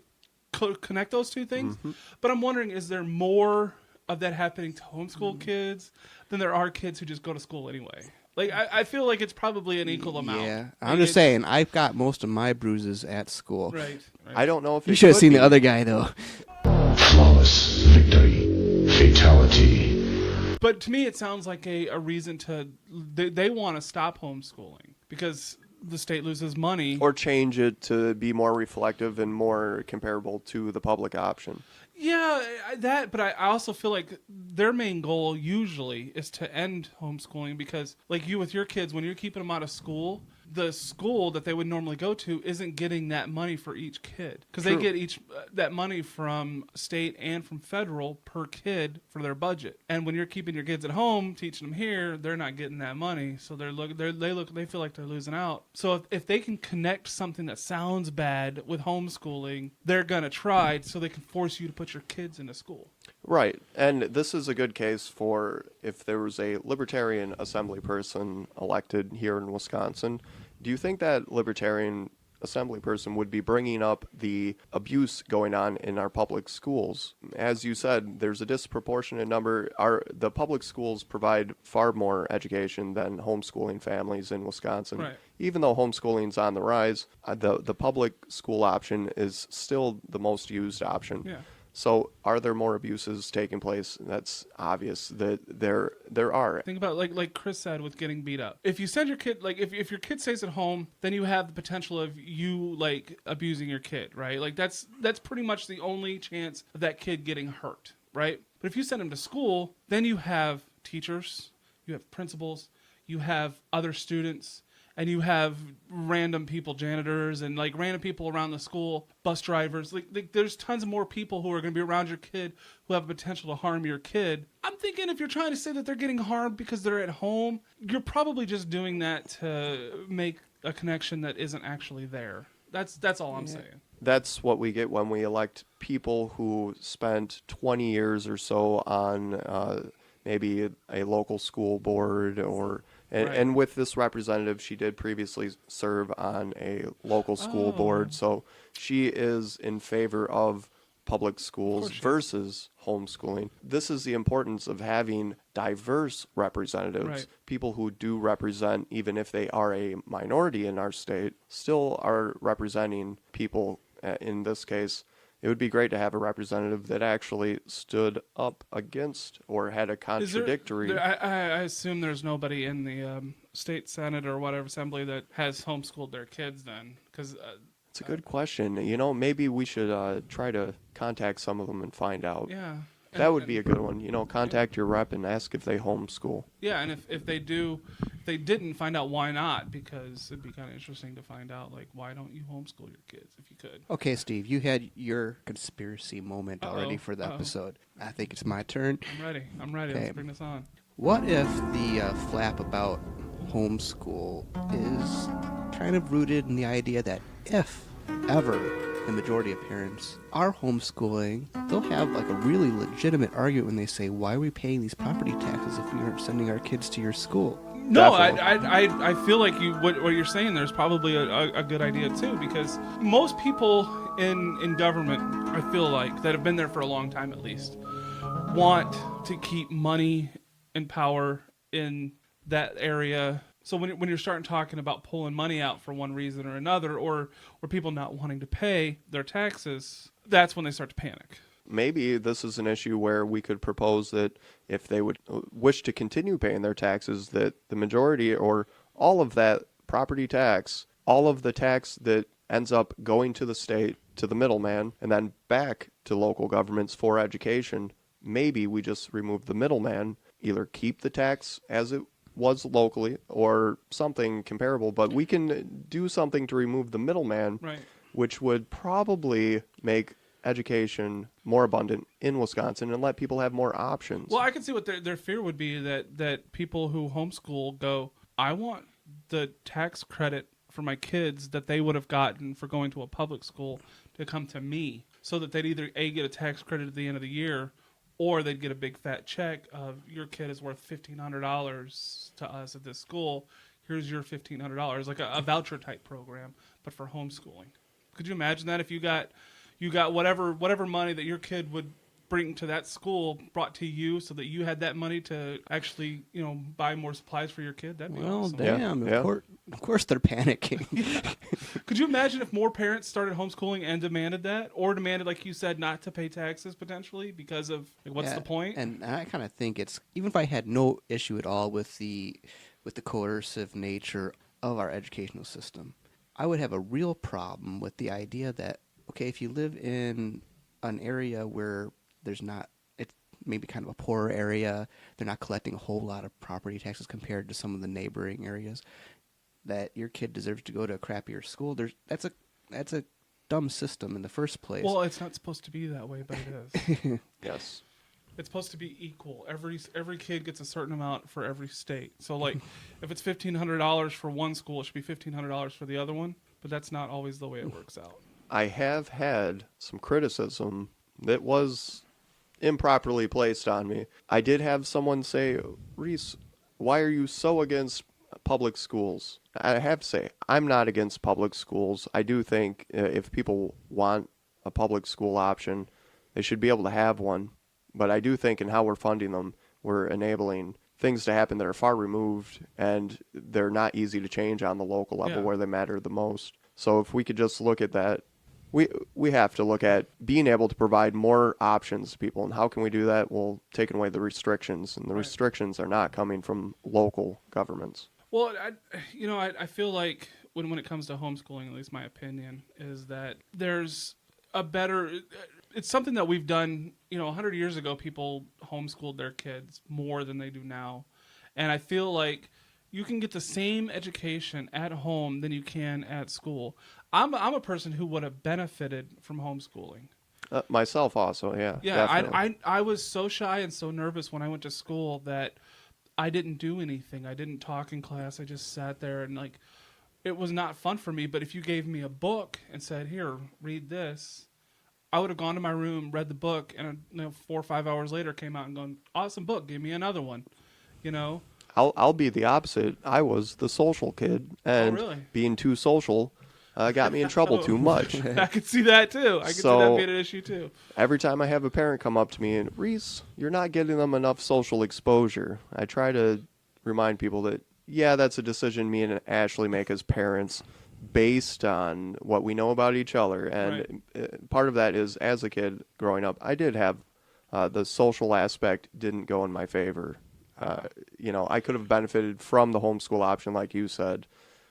connect those two things. Mm-hmm. But I'm wondering, is there more of that happening to homeschool kids than there are kids who just go to school anyway? I feel like it's probably an equal amount. Yeah, I'm just saying, I've got most of my bruises at school. Right. I don't know if you should have seen the other guy, though. Flawless victory. Fatality. But to me, it sounds like a reason to... They want to stop homeschooling because the state loses money. Or change it to be more reflective and more comparable to the public option. Yeah, but I also feel like their main goal usually is to end homeschooling because, you with your kids, when you're keeping them out of school, the school that they would normally go to isn't getting that money for each kid because they get that money from state and from federal per kid for their budget. And when you're keeping your kids at home, teaching them here, they're not getting that money, so they feel like they're losing out. So if they can connect something that sounds bad with homeschooling, they're gonna try so they can force you to put your kids into school. Right, and this is a good case for if there was a libertarian assembly person elected here in Wisconsin. Do you think that libertarian assembly person would be bringing up the abuse going on in our public schools. As you said, there's a disproportionate number. The public schools provide far more education than homeschooling families in Wisconsin. Right. Even though homeschooling's on the rise, the public school option is still the most used option. Yeah. So are there more abuses taking place? That's obvious that there are. Think about like Chris said with getting beat up. If you send your kid, like if your kid stays at home, then you have the potential of you like abusing your kid, right? Like that's pretty much the only chance of that kid getting hurt, right? But if you send him to school, then you have teachers, you have principals, you have other students, and you have random people, janitors, and like random people around the school, bus drivers. Like there's tons of more people who are going to be around your kid who have a potential to harm your kid. I'm thinking if you're trying to say that they're getting harmed because they're at home, you're probably just doing that to make a connection that isn't actually there. That's all I'm saying. That's what we get when we elect people who spent 20 years or so on maybe a local school board or... And with this representative, she did previously serve on a local school board, so she is in favor of public schools versus homeschooling. This is the importance of having diverse representatives, people who do represent, even if they are a minority in our state, still are representing people. In this case, it would be great to have a representative that actually stood up against or had a contradictory... I assume there's nobody in the state senate or whatever assembly that has homeschooled their kids then, because... it's a good question. You know, maybe we should try to contact some of them and find out. Yeah. That would be a good one. You know, contact your rep and ask if they homeschool. Yeah, and if they do, if they didn't, find out why not, because it'd be kind of interesting to find out, like, why don't you homeschool your kids if you could? Okay, Steve, you had your conspiracy moment already for the episode. I think it's my turn. I'm ready. Okay. Let's bring this on. What if the flap about homeschool is kind of rooted in the idea that if ever the majority of parents are homeschooling, they'll have like a really legitimate argument when they say, why are we paying these property taxes if we aren't sending our kids to your school? No, I feel like what you're saying there's probably a good idea too, because most people in government, I feel like, that have been there for a long time at least, want to keep money and power in that area. So when you're starting talking about pulling money out for one reason or another, or people not wanting to pay their taxes, that's when they start to panic. Maybe this is an issue where we could propose that if they would wish to continue paying their taxes, that the majority or all of that property tax, all of the tax that ends up going to the state, to the middleman, and then back to local governments for education, maybe we just remove the middleman, either keep the tax as it was locally or something comparable, but we can do something to remove the middleman, which would probably make education more abundant in Wisconsin and let people have more options. Well, I can see what their fear would be, that people who homeschool go, I want the tax credit for my kids that they would have gotten for going to a public school to come to me, so that they'd either get a tax credit at the end of the year, or they'd get a big fat check of, your kid is worth $1,500 to us at this school. Here's your $1,500, like a voucher type program, but for homeschooling. Could you imagine that if you got whatever money that your kid would bring to that school brought to you, so that you had that money to actually, buy more supplies for your kid? That'd be awesome. Damn, of course they're panicking. Could you imagine if more parents started homeschooling and demanded that, or demanded, like you said, not to pay taxes potentially because of what's the point? And I kind of think it's, even if I had no issue at all with the coercive nature of our educational system, I would have a real problem with the idea that, okay, if you live in an area where there's not, it's maybe kind of a poorer area, they're not collecting a whole lot of property taxes compared to some of the neighboring areas, that your kid deserves to go to a crappier school. That's a dumb system in the first place. Well, it's not supposed to be that way, but it is. Yes. It's supposed to be equal. Every kid gets a certain amount for every state. So, like, if it's $1,500 for one school, it should be $1,500 for the other one. But that's not always the way it works out. I have had some criticism that was improperly placed on me. I did have someone say, Reese, why are you so against public schools. I have to say, I'm not against public schools. I do think if people want a public school option, they should be able to have one. But I do think in how we're funding them, we're enabling things to happen that are far removed, and they're not easy to change on the local level where they matter the most. So if we could just look at that, we have to look at being able to provide more options to people. And how can we do that? Well, taking away the restrictions, and the restrictions are not coming from local governments. Well, I feel like when it comes to homeschooling, at least my opinion, is that there's a better... It's something that we've done, 100 years ago, people homeschooled their kids more than they do now. And I feel like you can get the same education at home than you can at school. I'm a person who would have benefited from homeschooling. Myself also, yeah. Yeah, I was so shy and so nervous when I went to school that I didn't do anything. I didn't talk in class. I just sat there and it was not fun for me. But if you gave me a book and said, "Here, read this," I would have gone to my room, read the book, and 4 or 5 hours later came out and gone, "Awesome book, give me another one." I'll be the opposite. I was the social kid, and being too social got me in trouble too much. I could see that too. I could see that being an issue too. Every time I have a parent come up to me and, "Reese, you're not getting them enough social exposure," I try to remind people that, that's a decision me and Ashley make as parents, based on what we know about each other. And part of that is, as a kid growing up, I did have the social aspect didn't go in my favor. I could have benefited from the homeschool option, like you said,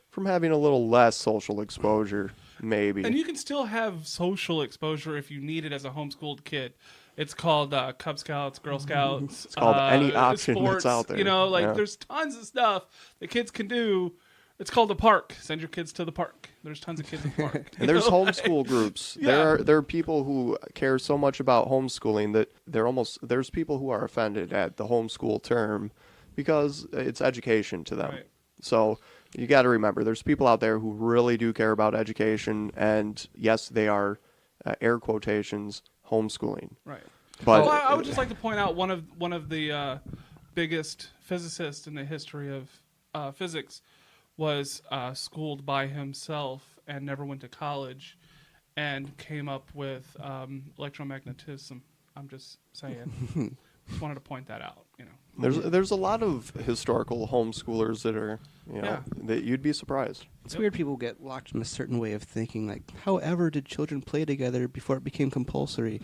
from having a little less social exposure, maybe. And you can still have social exposure if you need it as a homeschooled kid. It's called Cub Scouts, Girl Scouts. It's called any option sports, that's out there. There's tons of stuff that kids can do. It's called the park. Send your kids to the park. There's tons of kids in the park. And there's homeschool groups. Yeah. There are people who care so much about homeschooling that there's people who are offended at the homeschool term because it's education to them. Right. So you got to remember, there's people out there who really do care about education, and yes, they are air quotations homeschooling. Right. But I would just like to point out one of the biggest physicists in the history of physics was schooled by himself and never went to college and came up with electromagnetism. I'm just saying. Just wanted to point that out. There's a lot of historical homeschoolers that are, that you'd be surprised. It's weird people get locked in a certain way of thinking, like, however did children play together before it became compulsory?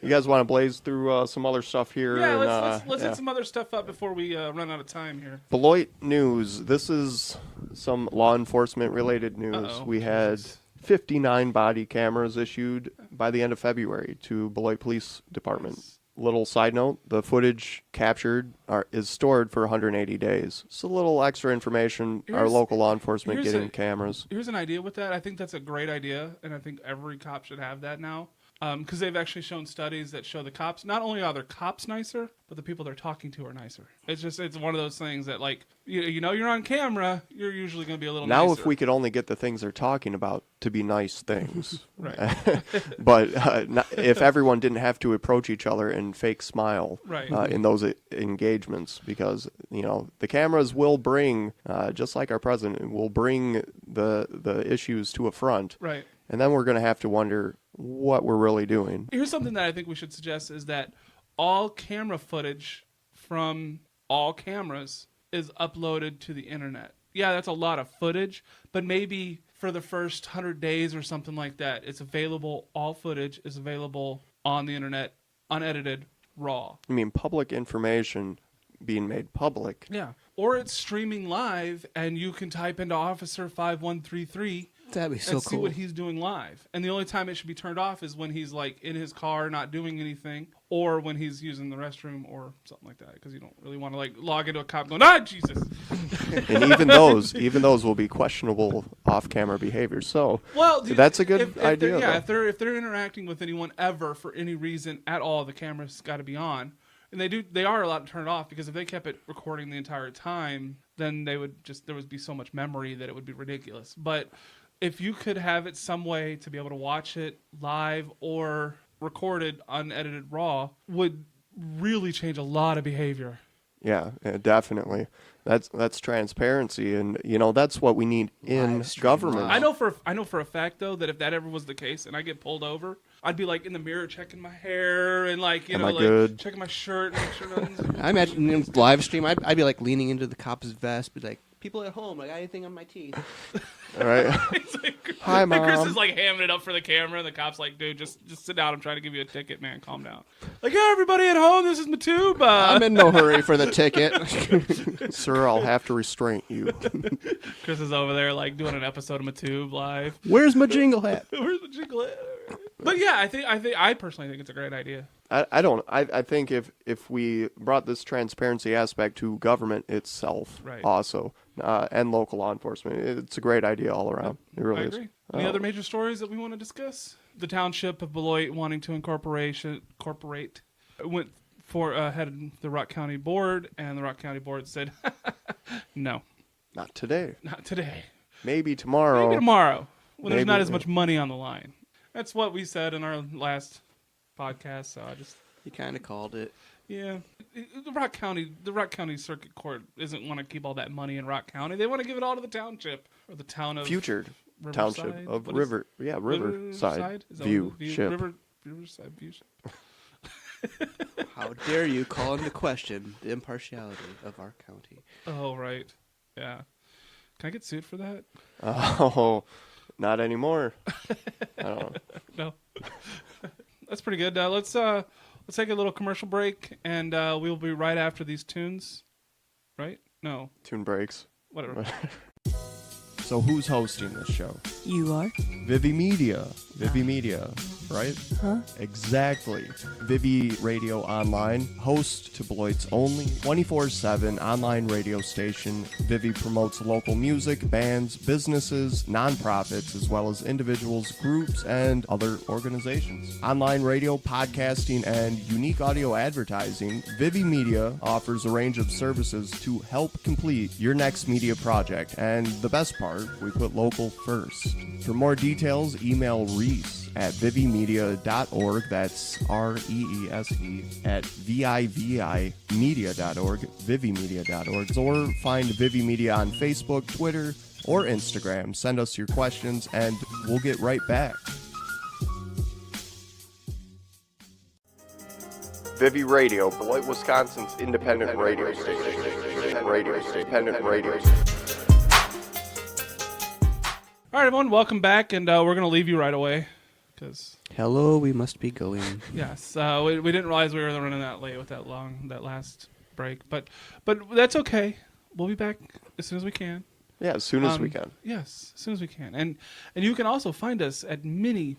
You guys want to blaze through some other stuff here? Yeah, let's hit some other stuff up before we run out of time here. Beloit news. This is some law enforcement related news. We had 59 body cameras issued by the end of February to Beloit Police Department. Nice. Little side note, the footage captured is stored for 180 days. It's a little extra information. Our local law enforcement getting cameras. Here's an idea with that. I think that's a great idea, and I think every cop should have that now. Because they've actually shown studies that show the cops, not only are their cops nicer, but the people they're talking to are nicer. It's one of those things that, like, you're on camera, you're usually going to be a little nicer. Now if we could only get the things they're talking about to be nice things. Right. But if everyone didn't have to approach each other and fake smile in those engagements, because, the cameras will bring, just like our president, will bring the issues to a front. Right. And then we're going to have to wonder what we're really doing. Here's something that I think we should suggest is that all camera footage from all cameras is uploaded to the internet. Yeah, that's a lot of footage, but maybe for the first 100 days or something like that, it's available, all footage is available on the internet, unedited, raw. I mean, public information being made public. Yeah. Or it's streaming live, and you can type into Officer 5133 That'd be so and cool. see what he's doing live. And the only time it should be turned off is when he's like in his car not doing anything, or when he's using the restroom or something like that, because you don't really want to like log into a cop going, Jesus. And even those will be questionable off-camera behaviors. So that's a good idea. If they're interacting with anyone ever for any reason at all, the camera's got to be on. And they are allowed to turn it off, because if they kept it recording the entire time, then there would be so much memory that it would be ridiculous. But if you could have it some way to be able to watch it live or recorded unedited raw, would really change a lot of behavior. Yeah, definitely. That's transparency, and that's what we need in government. I know for a fact though that if that ever was the case and I get pulled over, I'd be like in the mirror checking my hair and checking my shirt and make sure nothing's. I imagine in live stream, I'd be like leaning into the cop's vest, be like, people at home, like, I got anything on my teeth? All right. Hi, Mom. Chris is like hamming it up for the camera, and the cop's like, dude, just sit down. I'm trying to give you a ticket, man. Calm down. Like, hey, everybody at home, this is Matube. I'm in no hurry for the ticket. Sir, I'll have to restrain you. Chris is over there, like, doing an episode of Matube live. Where's my jingle hat? Where's the jingle hat? But yeah, I personally think it's a great idea. I think if we brought this transparency aspect to government itself also, and local law enforcement, it's a great idea all around. It really I agree. is. Any other major stories that we want to discuss? The township of Beloit wanting to incorporate went for ahead of the Rock County Board, and the Rock County Board said, no. Not today. Not today. Maybe tomorrow. When there's not as much money on the line. That's what we said in our last podcast, so You kind of called it. Yeah. The Rock County Circuit Court doesn't want to keep all that money in Rock County. They want to give it all to the township or the town of Future Riverside? Township of Riverside View Ship. Riverside View Ship. How dare you call into question the impartiality of our county? Oh, right. Yeah. Can I get sued for that? Oh, not anymore. I don't know. No. That's pretty good. Let's take a little commercial break, and we'll be right after these tunes. Right? No. Tune breaks. Whatever. So who's hosting this show? You are? Vivi Media. Vivi Media, right? Huh? Exactly. Vivi Radio Online, host to Beloit's only 24/7 online radio station. Vivi promotes local music, bands, businesses, nonprofits, as well as individuals, groups, and other organizations. Online radio, podcasting, and unique audio advertising, Vivi Media offers a range of services to help complete your next media project. And the best part, we put local first. For more details, email Reese at vivimedia.org. That's REESE at VIVImedia.org, vivimedia.org. Or find Vivi Media on Facebook, Twitter, or Instagram. Send us your questions, and we'll get right back. Vivi Radio, Beloit, Wisconsin's independent radio station. Independent radio station. All right, everyone, welcome back, and we're going to leave you right away. Hello, we must be going. Yes, we didn't realize we were running that late with that last break, but that's okay. We'll be back as soon as we can. Yeah, as soon as we can. Yes, as soon as we can. And you can also find us at many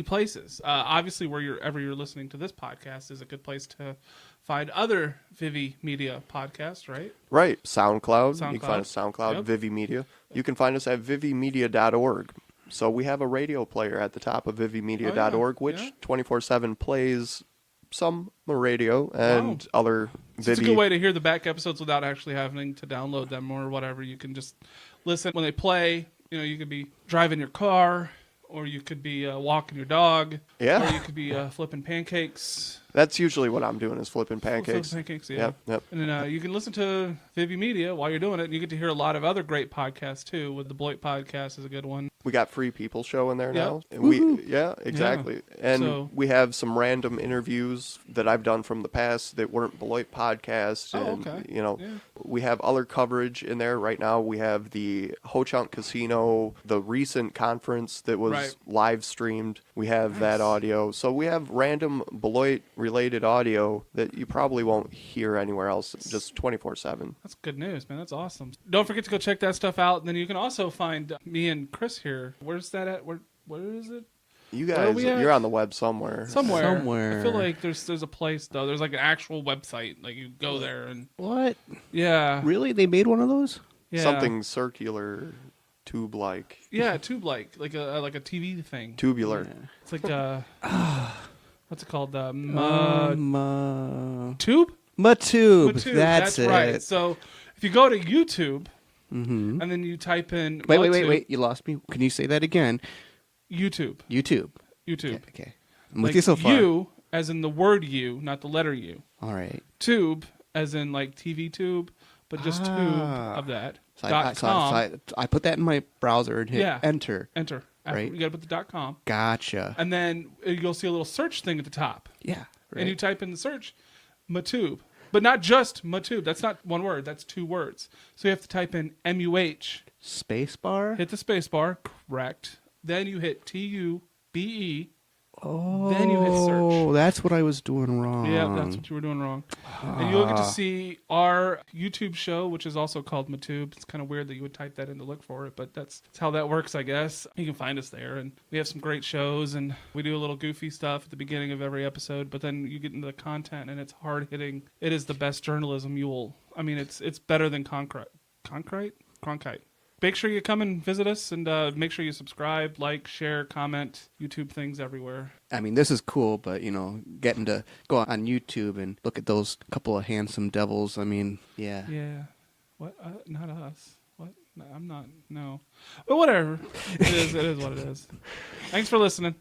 places. Obviously, wherever you're listening to this podcast is a good place to find other Vivi Media podcasts, right? Right. SoundCloud. You can find us SoundCloud, Yep. Vivi Media. You can find us at vivimedia.org. So we have a radio player at the top of vivimedia.org, which 24/7 plays some radio and other Vivi. It's a good way to hear the back episodes without actually having to download them or whatever. You can just listen when they play. You could be driving your car, or you could be walking your dog, Yeah. or you could be flipping pancakes. That's usually what I'm doing, is flipping pancakes. Flipping pancakes, yeah. Yep. And then you can listen to Vivi Media while you're doing it, and you get to hear a lot of other great podcasts too. With the Beloit podcast is a good one. We got Free People Show in there now. And exactly. Yeah. And we have some random interviews that I've done from the past that weren't Beloit podcasts. And, we have other coverage in there. Right now we have the Ho-Chunk Casino, the recent conference that was live streamed. We have that audio. So we have random Beloit-related audio that you probably won't hear anywhere else, just 24/7. That's good news, man. That's awesome. Don't forget to go check that stuff out. And then you can also find me and Chris here. Where's that at? Where is it? You guys, you're on the web somewhere. Somewhere. I feel like there's a place, though. There's like an actual website. Like you go there and... What? Yeah. Really? They made one of those? Yeah. Something circular, tube-like. Yeah, tube-like. Like a TV thing. Tubular. Yeah. It's like what's it called? Tube? Matube. That's it. Right. So if you go to YouTube... Mm-hmm. And then you type in... Wait. You lost me. Can you say that again? YouTube. Okay. I'm with you so far. You, as in the word you, not the letter U. All right. Tube, as in like TV tube, but just tube of that. So I put that in my browser and hit enter. Enter. Right. You got to put the .com. Gotcha. And then you'll see a little search thing at the top. Yeah. Right. And you type in the search, Matube. But not just Matube. That's not one word. That's 2 words. So you have to type in MUH. Spacebar? Hit the spacebar. Correct. Then you hit TUBE. Oh, then you hit search. Oh, that's what I was doing wrong. Yeah, that's what you were doing wrong. And you'll get to see our YouTube show, which is also called Matube. It's kind of weird that you would type that in to look for it, but that's how that works, I guess. You can find us there, and we have some great shows, and we do a little goofy stuff at the beginning of every episode, but then you get into the content, and it's hard-hitting. It is the best journalism it's better than Cronkite? Make sure you come and visit us, and make sure you subscribe, like, share, comment, YouTube things everywhere. I mean, this is cool, but, getting to go on YouTube and look at those couple of handsome devils, I mean, yeah. Yeah. What? Not us. What? No, I'm not. No. But whatever. It is what it is. Thanks for listening.